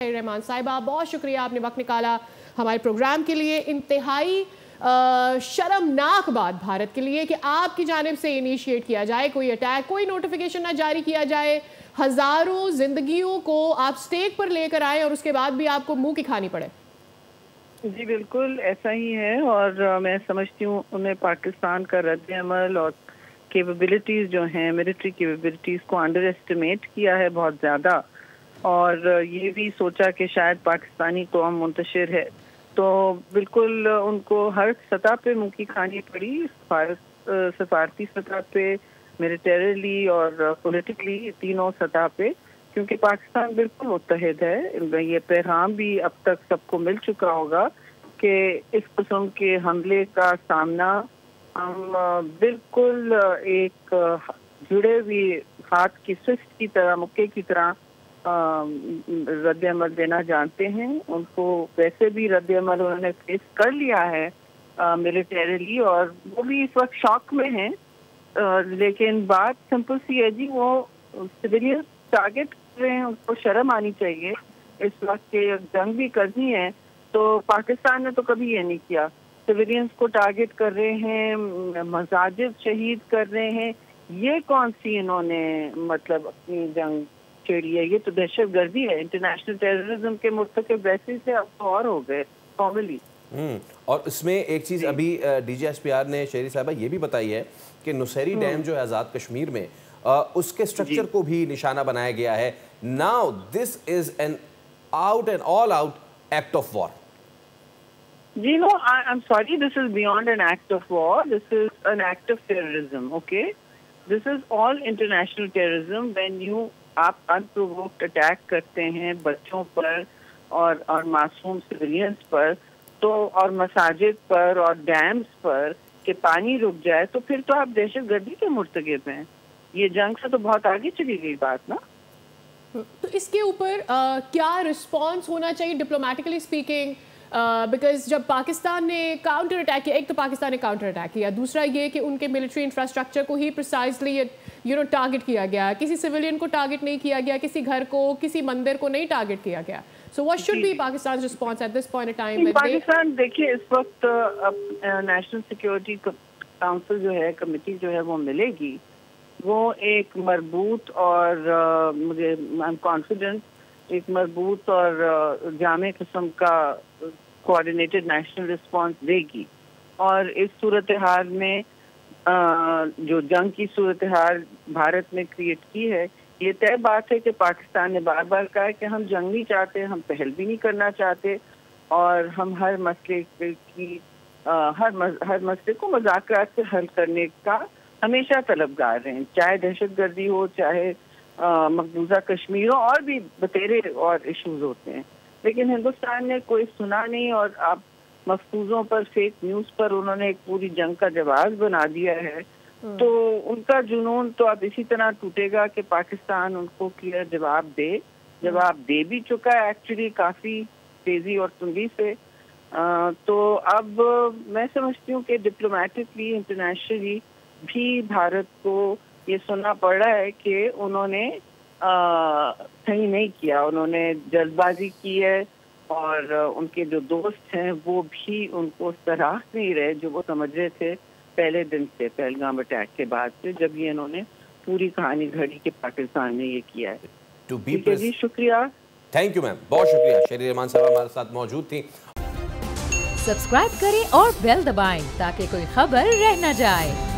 रहमान साहिबा, बहुत शुक्रिया आपने वक्त निकाला हमारे प्रोग्राम के लिए। इंतहाई शर्मनाक बात भारत के लिए कि आपकी जानिब से इनिशिएट किया जाए कोई अटैक, कोई नोटिफिकेशन ना जारी किया जाए, हज़ारों जिंदगियों को आप स्टेक पर लेकर आए और उसके बाद भी आपको मुंह की खानी पड़े। जी बिल्कुल ऐसा ही है, और मैं समझती हूँ उन्हें पाकिस्तान का रद्द-ए-अमल और कैपेबिलिटीज़ जो हैं, मिलिट्री कैपेबिलिटीज़ को अंडर एस्टिमेट किया है बहुत ज़्यादा, और ये भी सोचा कि शायद पाकिस्तानी कौम मुंतशिर है, तो बिल्कुल उनको हर सतह पे मुंह की खानी पड़ी, सफारती सतह पे, मिलिटरीली और पॉलिटिकली, तीनों सतह पे, क्योंकि पाकिस्तान बिल्कुल मुत्तहिद है। ये पैगाम भी अब तक सबको मिल चुका होगा कि इस किस्म के हमले का सामना हम बिल्कुल एक जुड़े हुए हाथ की स्विफ्ट की तरह, मुक्के की तरह रद्द-ए-अमल देना जानते हैं। उनको वैसे भी रद्द-ए-अमल उन्होंने फेस कर लिया है मिलिटरीली, और वो भी इस वक्त शॉक में हैं, लेकिन बात सिंपल सी है जी, वो सिविलियन टारगेट कर रहे हैं, उनको शर्म आनी चाहिए। इस वक्त के जंग भी करनी है, तो पाकिस्तान ने तो कभी ये नहीं किया। सिविलियंस को टारगेट कर रहे हैं, मसाजिद शहीद कर रहे हैं, ये कौन सी इन्होंने मतलब अपनी जंग छेड़ी है? ये तो दहशत गर्दी है, इंटरनेशनल टेररिज्म के मुर्तकब वैसे से अब तो और हो गए फॉर्मली। और इसमें एक चीज़ अभी DGSPR ने शेरी साहबा ये भी बताई है कि नुसैरी डैम जो है आज़ाद कश्मीर में, उसके स्ट्रक्चर को भी निशाना बनाया गया है। Now this is an out and all out act of war. जी no, I am sorry, this is beyond an act of war, this is an act of terrorism. Okay, this is all international terrorism when you आप unprovoked attack करते हैं बच्चों पर और मासूम civilians पर, तो और मसाजिद पर और डैम्स पर कि पानी रुक जाए, तो फिर तो आप दहशत गर्दी के मुर्तकिब हैं। ये जंग से तो बहुत आगे चली गई बात ना। तो इसके ऊपर क्या रिस्पॉन्स होना चाहिए डिप्लोमेटिकली स्पीकिंग? बिकॉज जब पाकिस्तान ने काउंटर अटैक किया, एक तो पाकिस्तान ने काउंटर अटैक किया, दूसरा ये कि उनके मिलिट्री इंफ्रास्ट्रक्चर को ही प्रिसाइजली टारगेट किया गया, किसी सिविलियन को टारगेट नहीं किया गया, किसी घर को, किसी मंदिर को नहीं टारगेट किया गया। So what should be Pakistan response at this point in time? Pakistan देखिए, इस वक्त नेशनल सिक्योरिटी काउंसिल जो है, कमेटी जो है, वो मिलेगी, वो एक मजबूत और मुझे आई एम कॉन्फिडेंट एक मजबूत और जामे किस्म का कोऑर्डिनेटेड नेशनल रिस्पांस देगी। और इस सूरत हाल में जो जंग की सूरत हाल भारत में क्रिएट की है, ये तय बात है कि पाकिस्तान ने बार बार कहा है कि हम जंग नहीं चाहते, हम पहल भी नहीं करना चाहते, और हम हर मसले की हर मसले को मुज़ाकरात से हल करने का हमेशा तलबगार रहे, चाहे दहशत गर्दी हो, चाहे मकबूजा कश्मीर हो, और भी बतेरे और इश्यूज होते हैं। लेकिन हिंदुस्तान ने कोई सुना नहीं, और आप मफसूजों पर, फेक न्यूज़ पर उन्होंने एक पूरी जंग का जवाब बना दिया है। तो उनका जुनून तो अब इसी तरह टूटेगा कि पाकिस्तान उनको क्लियर जवाब दे भी चुका है एक्चुअली, काफ़ी तेज़ी और तुंदी से। तो अब मैं समझती हूँ कि डिप्लोमेटिकली, इंटरनेशनली भी भारत को ये सुनना पड़ रहा है कि उन्होंने सही नहीं किया, उन्होंने जल्दबाजी की है, और उनके जो दोस्त हैं वो भी उनको सराह नहीं रहे जो वो समझ रहे थे पहले दिन से, पहलगाम अटैक के बाद से, जब ये इन्होंने पूरी कहानी घड़ी कि पाकिस्तान ने ये किया है। जी शुक्रिया, थैंक यू मैम, बहुत शुक्रिया। शेरी रहमान साहब हमारे साथ मौजूद थी। सब्सक्राइब करें और बेल दबाएं ताकि कोई खबर रह न जाए।